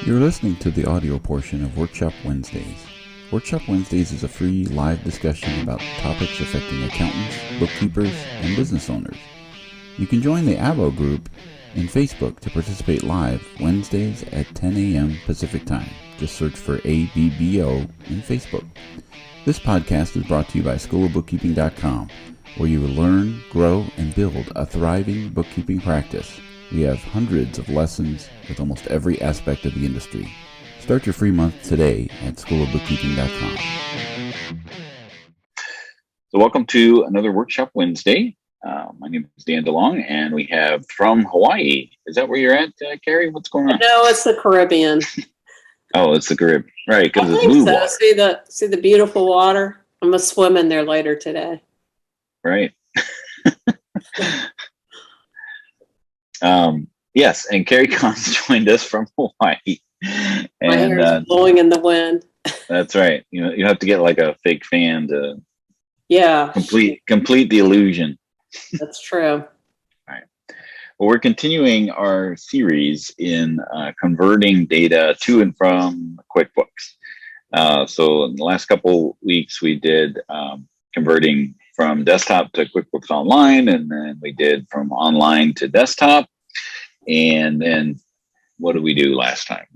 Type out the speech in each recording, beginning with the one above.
You're listening to the audio portion of Workshop Wednesdays. Workshop Wednesdays is a free live discussion about topics affecting accountants, bookkeepers, and business owners. You can join the ABO group in Facebook to participate live Wednesdays at 10 a.m. Pacific Time. Just search for ABBO in Facebook. This podcast is brought to you by Schoolofbookkeeping.com, where you will learn, grow, and build a thriving bookkeeping practice. We have hundreds of lessons with almost every aspect of the industry. Start your free month today at Schoolofbookkeeping.com. So welcome to another Workshop Wednesday. My name is Dan DeLong, and we have from Hawaii. Is that where you're at, Carrie? What's going on? No, it's the Caribbean. Oh, it's the Caribbean, right? Because it's think blue so. water. See the beautiful water. I'm gonna swim in there later today. Right. Yes, and Carrie Collins joined us from Hawaii. My hair is blowing in the wind. That's right. You have to get like a fake fan to complete the illusion. That's true. All right. Well, we're continuing our series in converting data to and from QuickBooks. So in the last couple weeks, we did converting from desktop to QuickBooks Online, and then we did from online to desktop. And then what did we do last time?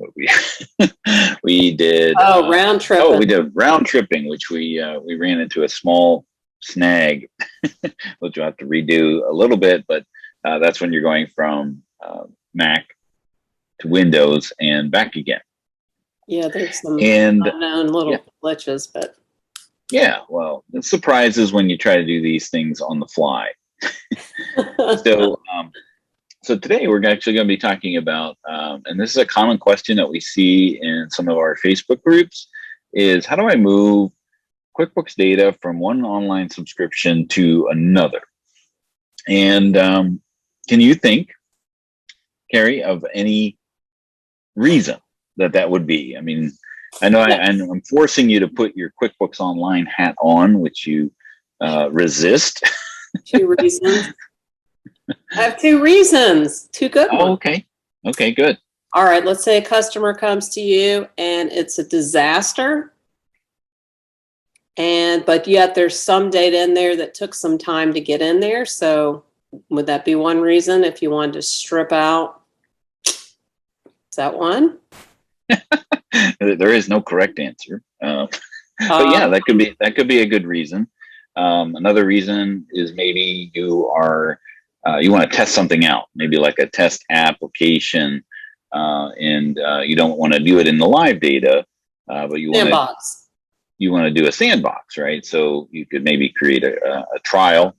We did round tripping. Oh, we did round tripping, which we ran into a small snag, which you'll have to redo a little bit, but that's when you're going from Mac to Windows and back again. Yeah, there's some unknown little glitches, but yeah, well, it surprises when you try to do these things on the fly. So today we're actually going to be talking about, and this is a common question that we see in some of our Facebook groups, is how do I move QuickBooks data from one online subscription to another? And can you think, Carrie, of any reason that would be? I mean, I know I'm forcing you to put your QuickBooks Online hat on, which you resist. 2 reasons. I have 2 reasons. 2 good ones. Oh, okay. Okay, good. All right. Let's say a customer comes to you and it's a disaster. But yet there's some data in there that took some time to get in there. So would that be one reason if you wanted to strip out? Is that one? There is no correct answer. But yeah, that could be a good reason. Another reason is maybe you want to test something out, maybe like a test application, and you don't want to do it in the live data, but you want to do a sandbox, right? So you could maybe create a trial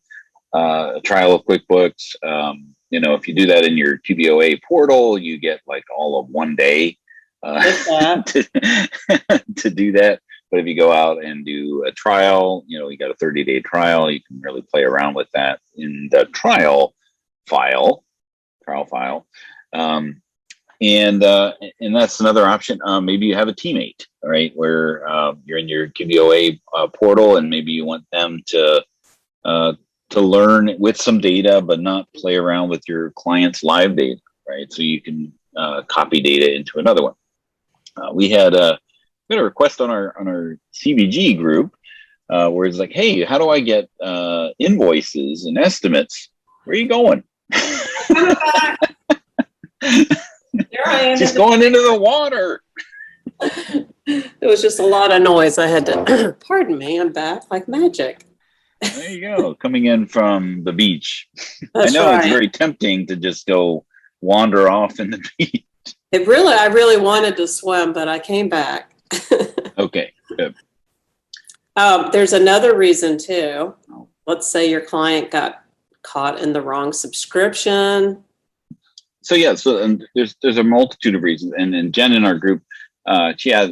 of QuickBooks. If you do that in your QBOA portal, you get like all of one day to do that. But if you go out and do a trial, you got a 30-day trial, you can really play around with that in the trial file. And that's another option. Maybe you have a teammate, right, where you're in your QBOA portal, and maybe you want them to learn with some data, but not play around with your client's live data, right? So you can copy data into another one. We had a request on our CBG group where it's like, hey, how do I get invoices and estimates? Where are you going? There I am. She's going into the water. It was just a lot of noise. I had to, pardon me, I'm back like magic. There you go, coming in from the beach. That's I know right. It's very tempting to just go wander off in the beach. I really wanted to swim, but I came back. Okay, good. There's another reason too. Let's say your client got caught in the wrong subscription. So yeah, and there's a multitude of reasons. And Jen in our group, she has,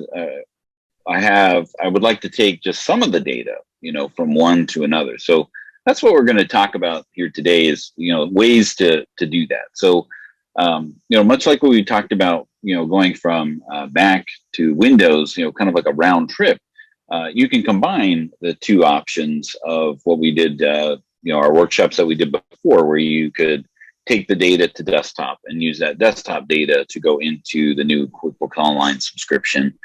I would like to take just some of the data, from one to another. So that's what we're going to talk about here today is, ways to do that. So, much like what we talked about, going from Mac to Windows, kind of like a round trip, you can combine the 2 options of what we did, our workshops that we did before, where you could take the data to desktop and use that desktop data to go into the new QuickBooks Online subscription.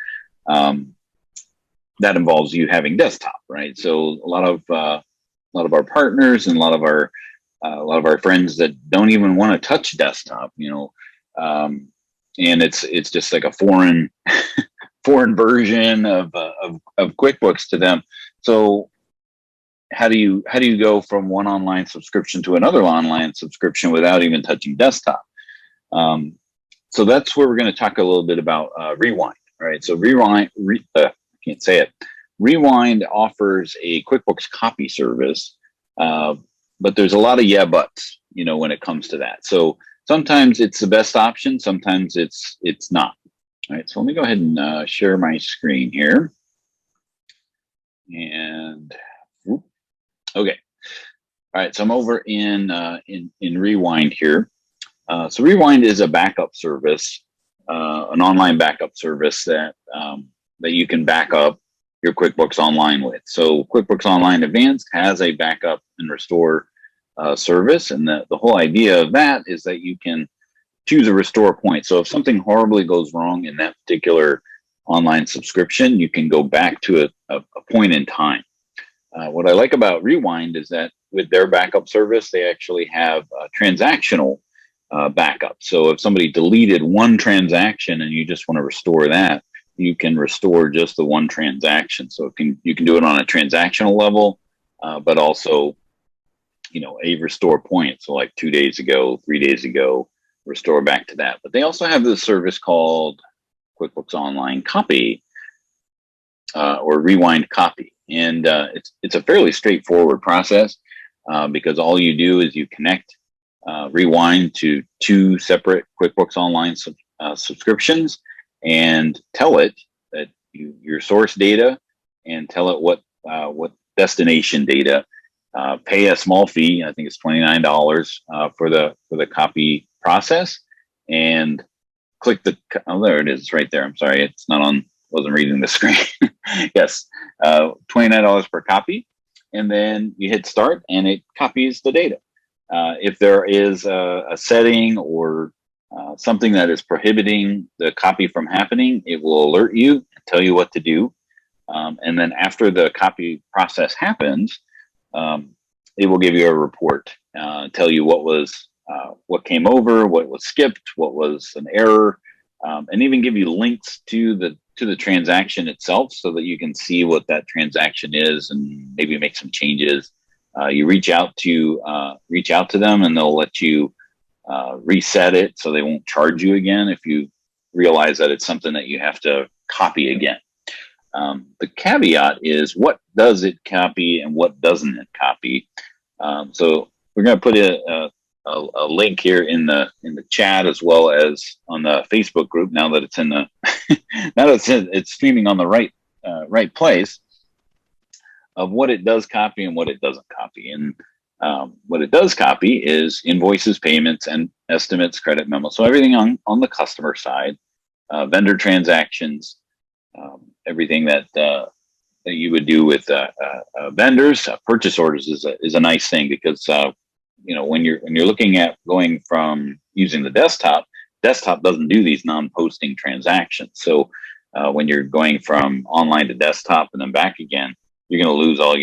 That involves you having desktop, right? So a lot of our partners and a lot of our friends that don't even want to touch desktop, and it's just like a foreign version of QuickBooks to them. So how do you go from one online subscription to another online subscription without even touching desktop? So that's where we're going to talk a little bit about Rewind, right? So can't say it. Rewind offers a QuickBooks copy service, but there's a lot of buts, when it comes to that. So sometimes it's the best option, sometimes it's not. All right, so let me go ahead and share my screen here. And okay, all right. So I'm over in Rewind here. So Rewind is a backup service, an online backup service that you can back up your QuickBooks Online with. So QuickBooks Online Advanced has a backup and restore service, and the whole idea of that is that you can choose a restore point. So if something horribly goes wrong in that particular online subscription, you can go back to a point in time. What I like about Rewind is that with their backup service, they actually have transactional backup. So if somebody deleted one transaction and you just want to restore that, you can restore just the one transaction. So you can do it on a transactional level, but also, a restore point. So like 2 days ago, 3 days ago, restore back to that. But they also have this service called QuickBooks Online Copy, or Rewind Copy. And it's a fairly straightforward process because all you do is you connect Rewind to 2 separate QuickBooks Online subscriptions and tell it that your source data, and tell it what destination data. Pay a small fee. I think it's $29 for the copy process, and click there it is right there. I'm sorry, it's not on. Wasn't reading the screen. Yes, $29 per copy, and then you hit start, and it copies the data. If there is a setting or something that is prohibiting the copy from happening, it will alert you and tell you what to do. And then after the copy process happens, it will give you a report, tell you what came over, what was skipped, what was an error, and even give you links to the transaction itself so that you can see what that transaction is and maybe make some changes. You reach out to them, and they'll let you reset it so they won't charge you again if you realize that it's something that you have to copy again. The caveat is what does it copy and what doesn't it copy. So we're going to put a link here in the chat, as well as on the Facebook group. Now that it's it's streaming on the right place, of what it does copy and what it doesn't copy. And what it does copy is invoices, payments, and estimates, credit memos. So everything on the customer side, vendor transactions, everything that you would do with vendors. Purchase orders is a nice thing because when you're looking at going from using the desktop doesn't do these non-posting transactions. So when you're going from online to desktop and then back again, you're going to lose all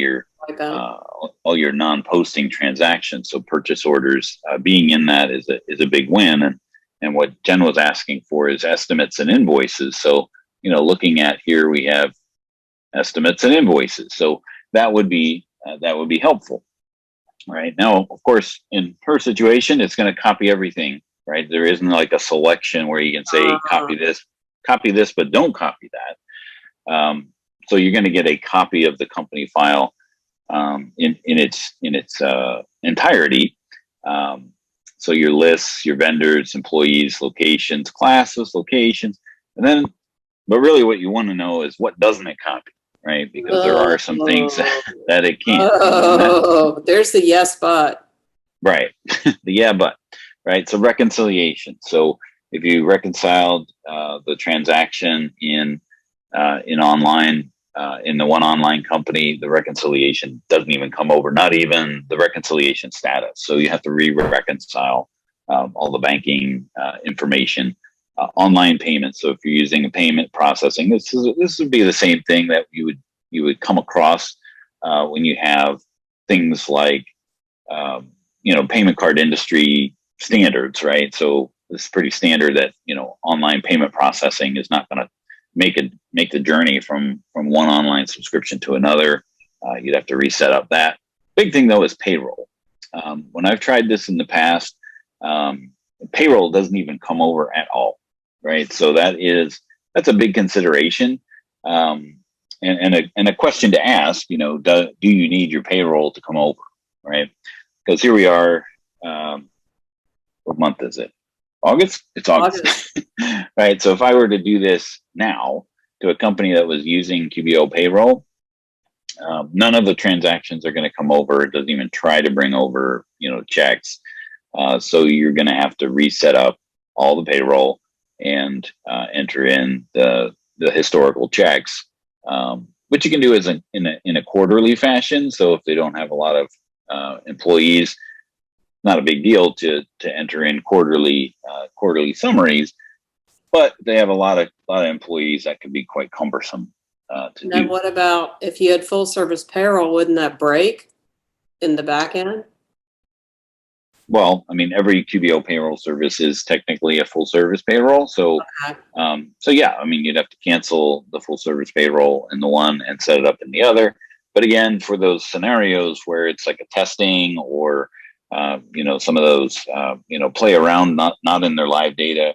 your non-posting transactions. So purchase orders being in that is a big win. And what Jen was asking for is estimates and invoices. So looking at here, we have estimates and invoices. So that would be helpful. Right now, of course, in her situation, it's going to copy everything. Right, there isn't like a selection where you can say copy this, but don't copy that. So you're going to get a copy of the company file in its entirety. So your lists, your vendors, employees, locations, classes, locations, but really what you want to know is what doesn't it copy, right? Because there are some things that it can't. Oh, there's the yes, but. Right, the yeah, but. Right, so reconciliation. So if you reconciled the transaction in online, in the one online company, the reconciliation doesn't even come over, not even the reconciliation status. So you have to re-reconcile all the banking information, online payments. So if you're using a payment processing, this would be the same thing that you would come across when you have things like payment card industry standards, right? So it's pretty standard that online payment processing is not going to make the journey from one online subscription to another. You'd have to reset up that. Big thing though is payroll. When I've tried this in the past, payroll doesn't even come over at all, right? So that's a big consideration, and a question to ask. Do you need your payroll to come over, right? Because here we are. What month is it? August? It's August. Right. So if I were to do this now to a company that was using QBO payroll, none of the transactions are going to come over. It doesn't even try to bring over, checks. So you're going to have to reset up all the payroll and enter in the historical checks, which you can do in a quarterly fashion. So if they don't have a lot of employees, not a big deal to enter in quarterly summaries, but they have a lot of employees that could be quite cumbersome to do. And what about if you had full service payroll? Wouldn't that break in the back end? Well, I mean, every QBO payroll service is technically a full service payroll. So, so yeah, I mean, you'd have to cancel the full service payroll in the one and set it up in the other. But again, for those scenarios where it's like a testing or some of those, play around, not in their live data,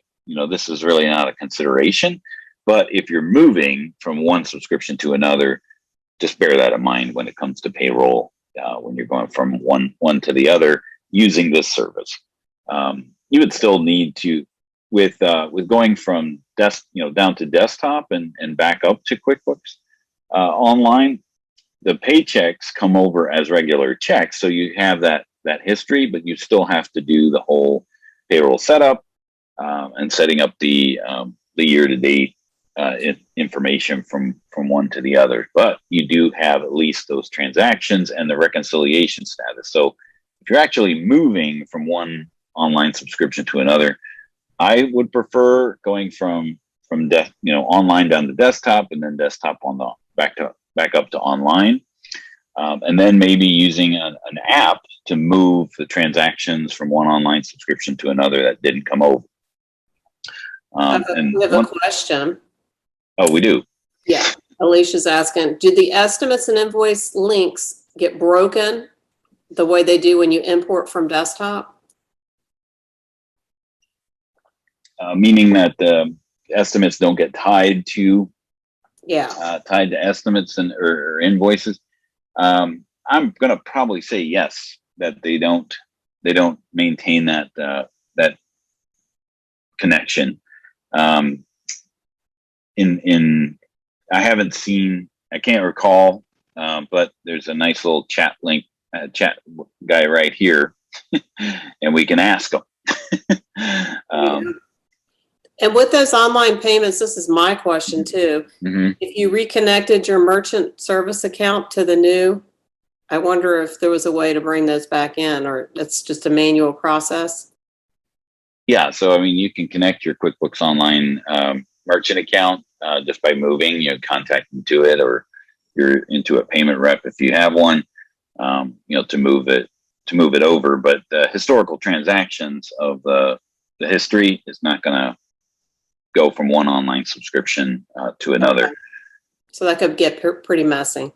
this is really not a consideration. But if you're moving from one subscription to another, just bear that in mind when it comes to payroll, when you're going from one to the other using this service. You would still need to, with going from down to desktop and back up to QuickBooks Online, the paychecks come over as regular checks. So you have that history, but you still have to do the whole payroll setup and setting up the year-to-date information from one to the other. But you do have at least those transactions and the reconciliation status. So if you're actually moving from one online subscription to another, I would prefer going from online down to desktop and then desktop on the back up to online. And then maybe using an app to move the transactions from one online subscription to another that didn't come over. We have a question. Oh, we do? Yeah. Alicia's asking, do the estimates and invoice links get broken the way they do when you import from desktop? Meaning that the estimates don't get tied to estimates or invoices. I'm going to probably say yes, that they don't maintain that connection. I haven't seen, I can't recall, but there's a nice little chat link, chat guy right here, and we can ask them. And with those online payments, this is my question too. Mm-hmm. If you reconnected your merchant service account to the new, I wonder if there was a way to bring those back in, or it's just a manual process. Yeah, so I mean, you can connect your QuickBooks Online merchant account just by moving, contact them to it, or you're into a payment rep if you have one, to move it over. But the historical transactions of the history is not going to go from one online subscription to another. Okay. So that could get pretty messy.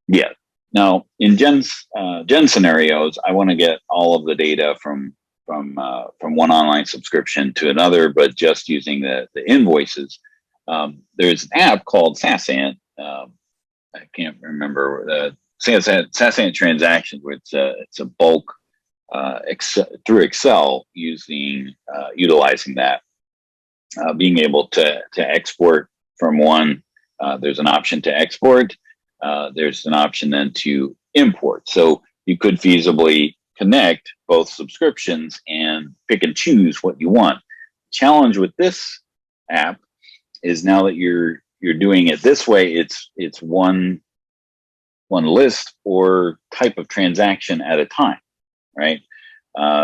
Yeah. Now, in Jen's scenarios, I want to get all of the data from one online subscription to another, but just using the invoices. There's an app called Sasant. I can't remember the Sasant Transactions, where it's a bulk through Excel utilizing that. Being able to export from one, there's an option to export. There's an option then to import. So you could feasibly connect both subscriptions and pick and choose what you want. Challenge with this app is now that you're doing it this way, it's one list or type of transaction at a time, right?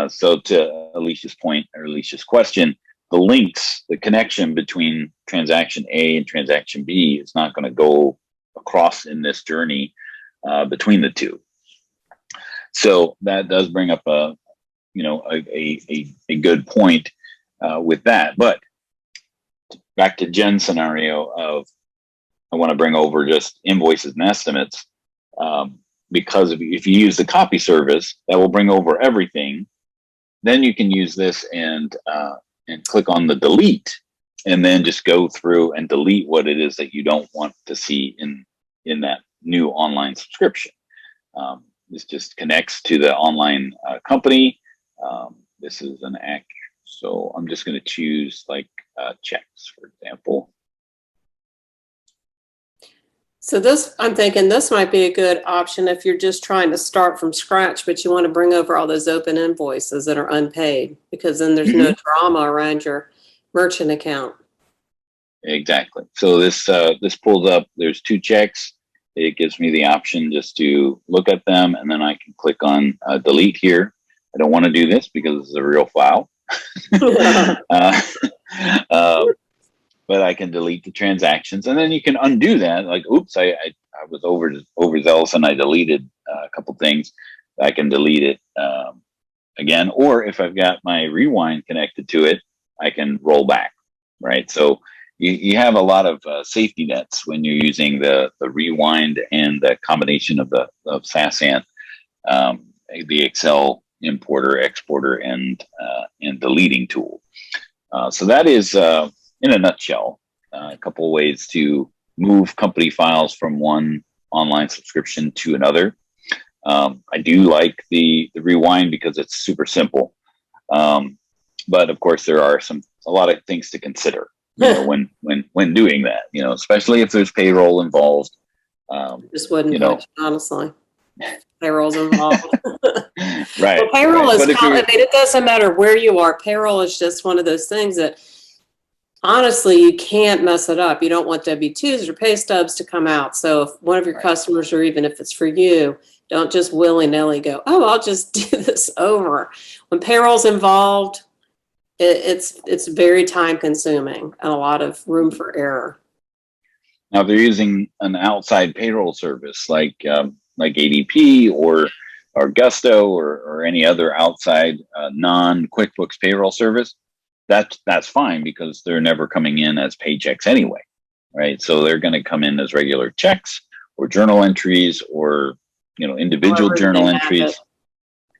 So to Alicia's point, or Alicia's question, the links, the connection between transaction A and transaction B is not going to go across in this journey between the two. So that does bring up a good point with that. But back to Jen's scenario of, I want to bring over just invoices and estimates, because if you use the copy service, that will bring over everything. Then you can use this and click on the delete, and then just go through and delete what it is that you don't want to see in that new online subscription. This just connects to the online company. This is an act. So I'm just going to choose like checks, for example. So this, I'm thinking this might be a good option if you're just trying to start from scratch, but you want to bring over all those open invoices that are unpaid, because then there's no drama around your merchant account. Exactly. So this pulls up, there's 2 checks. It gives me the option just to look at them, and then I can click on delete here. I don't want to do this because it's a real file. But I can delete the transactions, and then you can undo that. Like, oops, I was overzealous and I deleted a couple things. I can delete it again, or if I've got my rewind connected to it, I can roll back, right? So you have a lot of safety nets when you're using the rewind and the combination of SASANT, the Excel importer, exporter, and deleting tool. So that is, in a nutshell, a couple of ways to move company files from one online subscription to another. I do like the rewind because it's super simple. But of course, there are a lot of things to consider when doing that, especially if there's payroll involved. Just wouldn't touch, honestly. Payroll's involved. Right. Well, payroll right. is, it doesn't matter where you are. Payroll is just one of those things that, honestly, you can't mess it up. You don't want W-2s or pay stubs to come out. So if one of your customers, or even if it's for you, don't just willy-nilly go, oh, I'll just do this over. When payroll's involved, it's very time consuming and a lot of room for error. Now, if they're using an outside payroll service like ADP or Gusto or any other outside non-QuickBooks payroll service, that's fine, because they're never coming in as paychecks anyway, right? So they're going to come in as regular checks or journal entries, or individual journal entries.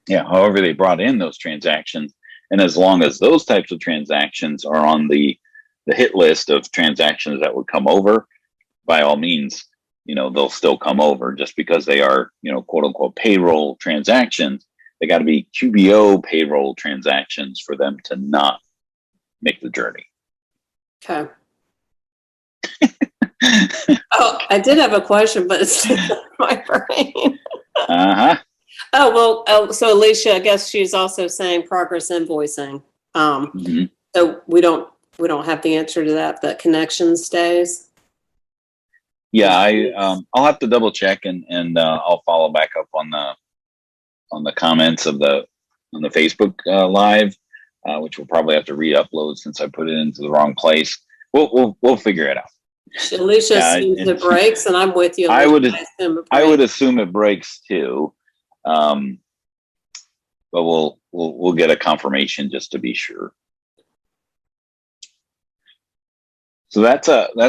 Yeah, however they brought in those transactions. And as long as those types of transactions are on the hit list of transactions that would come over, by all means, they'll still come over. Just because they are, quote unquote payroll transactions, they got to be QBO payroll transactions for them to not make the journey. Okay. Oh, I did have a question, but it's in my brain. Oh, well, so Alicia, I guess she's also saying progress invoicing. So we don't have the answer to that. That connection stays. Yeah, I'll have to double check and I'll follow back up on the comments on the Facebook live, which we'll probably have to re-upload since I put it into the wrong place. We'll figure it out. Alicia assumes it breaks, and I'm with you. I would assume it breaks too, but we'll get a confirmation just to be sure. So that's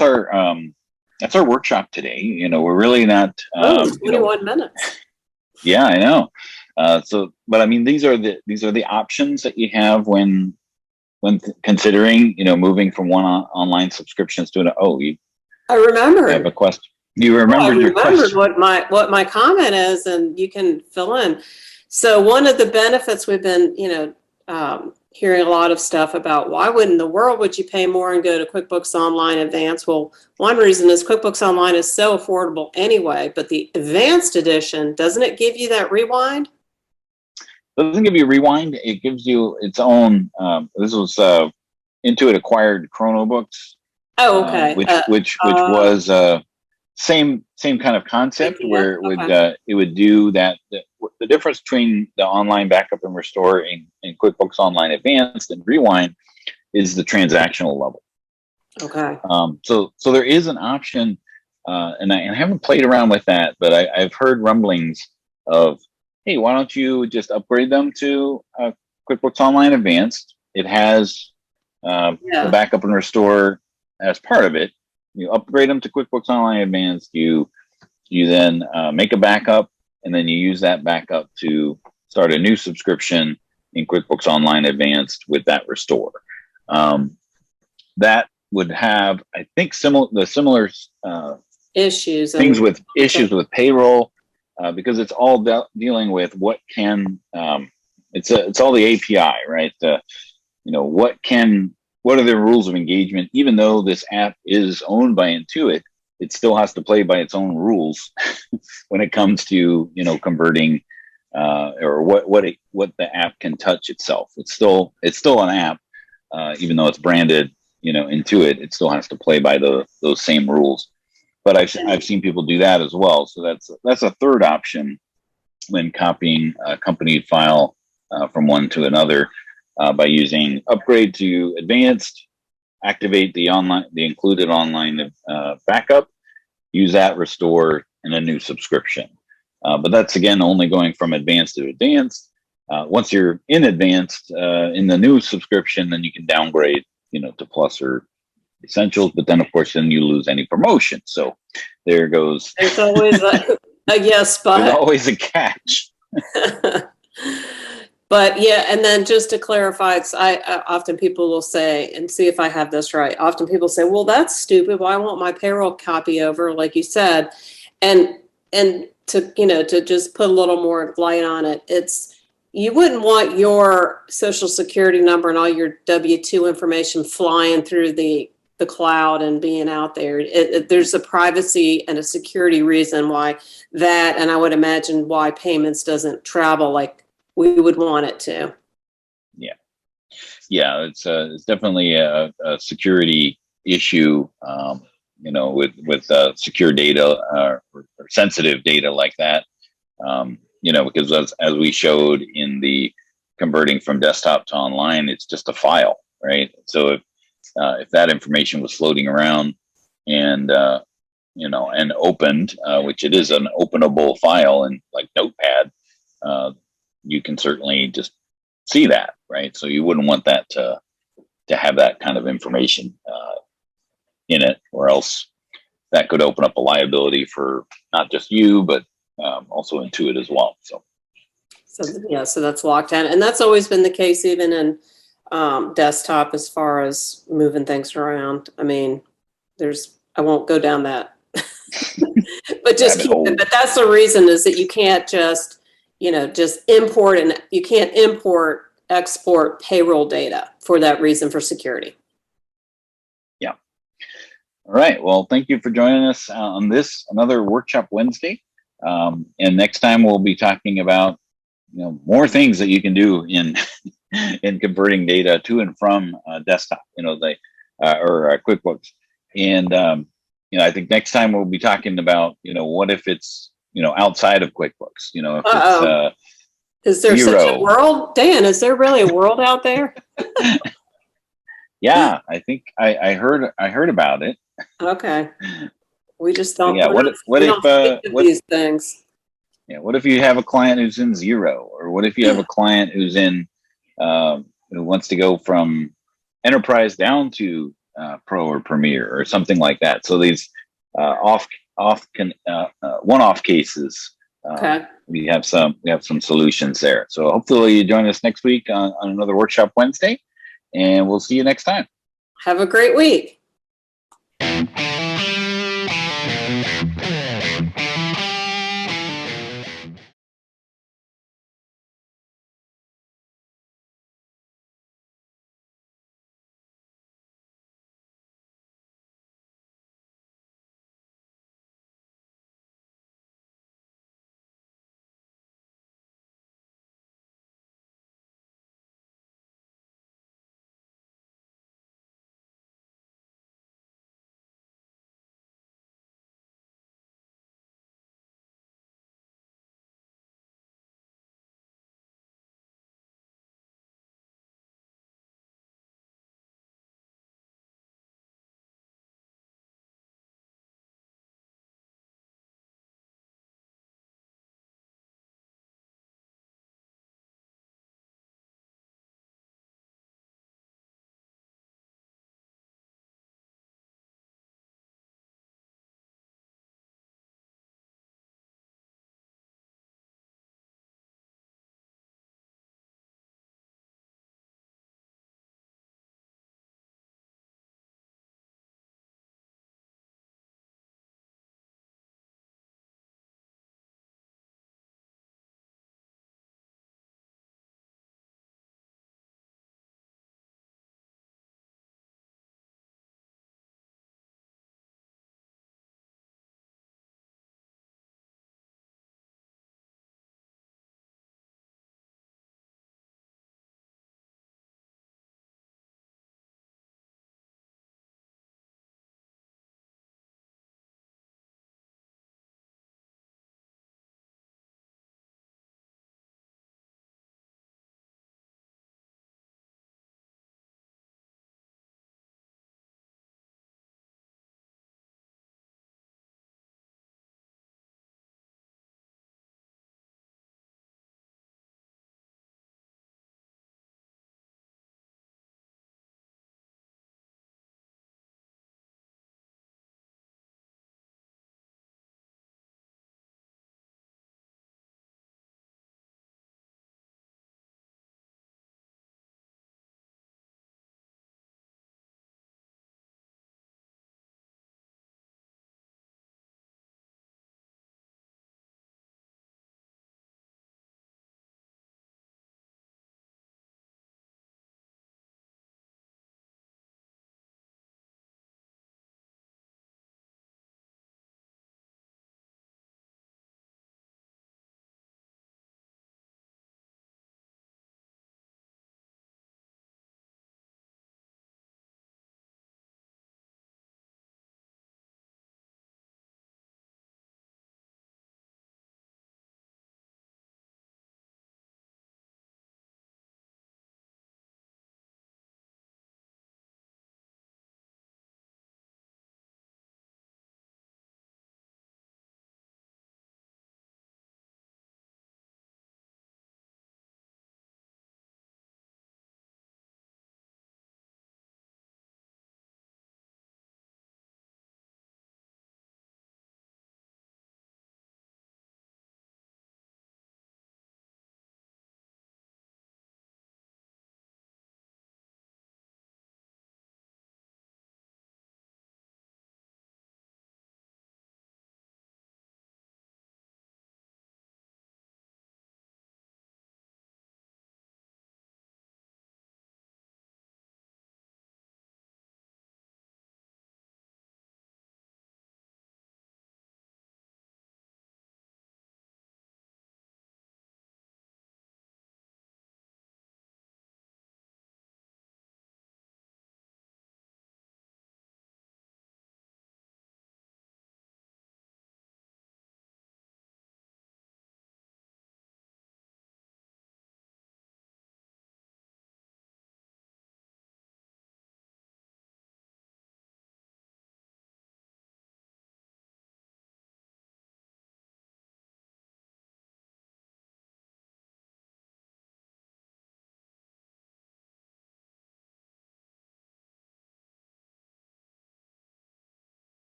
our workshop today. We're really not. 21 minutes. Yeah, I know. But I mean, these are the options that you have when considering, moving from one online subscriptions to another. I remember. I have a question. You remembered your question. What my comment is, and you can fill in. So one of the benefits we've been, hearing a lot of stuff about, why in the world would you pay more and go to QuickBooks Online Advanced? Well, one reason is QuickBooks Online is so affordable anyway, but the Advanced Edition, doesn't it give you that rewind? It doesn't give you rewind. It gives you its own. This was Intuit acquired ChronoBooks. Oh, okay. Which was same kind of concept, where it would do that the difference between the online backup and restore in QuickBooks Online Advanced and Rewind is the transactional level. Okay. So there is an option, and I haven't played around with that, but I've heard rumblings of, hey, why don't you just upgrade them to QuickBooks Online Advanced? It has the backup and restore as part of it. You upgrade them to QuickBooks Online Advanced. You then make a backup, and then you use that backup to start a new subscription in QuickBooks Online Advanced with that restore. That would have, I think, similar issues with payroll, because it's all dealing with what can it's all the API, right? What are the rules of engagement? Even though this app is owned by Intuit, it still has to play by its own rules when it comes to converting or what the app can touch itself. It's still an app, even though it's branded Intuit. It still has to play by those same rules. But I've seen people do that as well. So that's a third option when copying a company file from one to another, by using upgrade to advanced, activate the included online backup, use that restore in a new subscription. But that's again only going from advanced to advanced. Once you're in advanced in the new subscription, then you can downgrade to plus or essentials, but then of course then you lose any promotion. So there goes. There's always a yes, but there's always a catch. But yeah, and then just to clarify, often people will say, and see if I have this right. Often people say, "Well, that's stupid. Why won't my payroll copy over?" Like you said, and to just put a little more light on it, you wouldn't want your social security number and all your W-2 information flying through the cloud and being out there. There's a privacy and a security reason why that, and I would imagine why payments doesn't travel like we would want it to. Yeah, it's definitely a security issue, with secure data or sensitive data like that. Because as we showed in the converting from desktop to online, it's just a file, right? So if that information was floating around and and opened, which it is an openable file in like Notepad, you can certainly just see that, right? So you wouldn't want that to have that kind of information in it, or else that could open up a liability for not just you, but also Intuit as well. So that's locked down, and that's always been the case, even in desktop, as far as moving things around. I mean, I won't go down that, but just keep it. But that's the reason, is that you can't just import, and you can't export payroll data for that reason, for security. Yeah. All right. Well, thank you for joining us on another Workshop Wednesday. And next time we'll be talking about more things that you can do in converting data to and from desktop, or QuickBooks. And I think next time we'll be talking about what if it's outside of QuickBooks, if it's is there zero. Such a world, Dan? Is there really a world out there? Yeah, I think I heard about it. Okay, we just don't. Yeah. What if these things? Yeah. What if you have a client who's in zero, or what if you have a client who's in who wants to go from enterprise down to pro or premier or something like that? So these one-off cases. Okay. We have some solutions there. So hopefully you join us next week on another Workshop Wednesday, and we'll see you next time. Have a great week.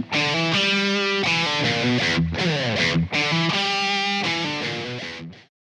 Bye.